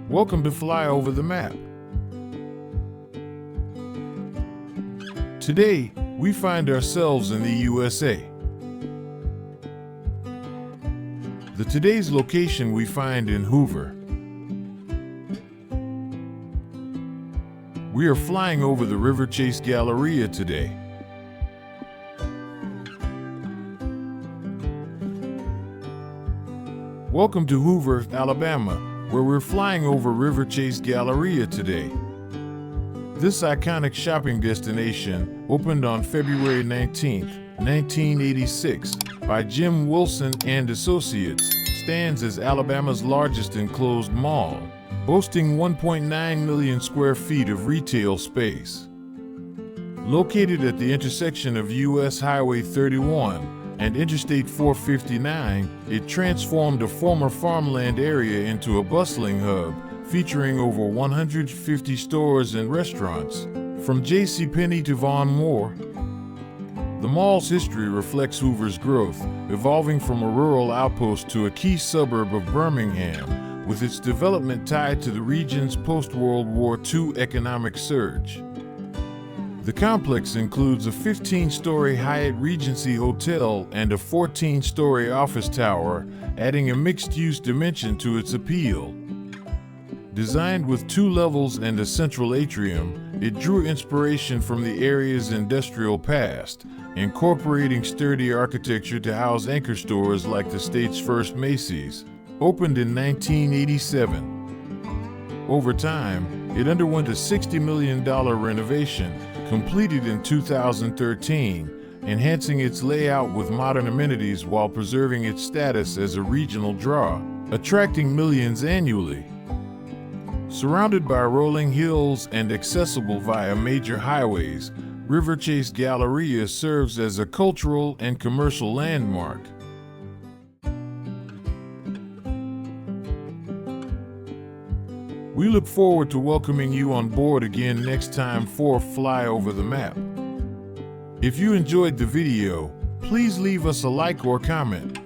Welcome to Fly Over the Map. Today, we find ourselves in the USA. Today's location we find in Hoover. We are flying over the Riverchase Galleria today. Welcome to Hoover, Alabama, where we're flying over Riverchase Galleria today. This iconic shopping destination opened on February 19, 1986, by Jim Wilson and Associates, stands as Alabama's largest enclosed mall, boasting 1.9 million square feet of retail space. Located at the intersection of U.S. Highway 31 and Interstate 459, it transformed a former farmland area into a bustling hub, featuring over 150 stores and restaurants, from JCPenney to Von Moore. The mall's history reflects Hoover's growth, evolving from a rural outpost to a key suburb of Birmingham, with its development tied to the region's post-World War II economic surge. The complex includes a 15-story Hyatt Regency hotel and a 14-story office tower, adding a mixed-use dimension to its appeal. Designed with 2 levels and a central atrium, it drew inspiration from the area's industrial past, incorporating sturdy architecture to house anchor stores like the state's first Macy's, opened in 1987. Over time, it underwent a $60 million renovation, completed in 2013, enhancing its layout with modern amenities while preserving its status as a regional draw, attracting millions annually. Surrounded by rolling hills and accessible via major highways, Riverchase Galleria serves as a cultural and commercial landmark. We look forward to welcoming you on board again next time for Fly Over the Map. If you enjoyed the video, please leave us a like or comment.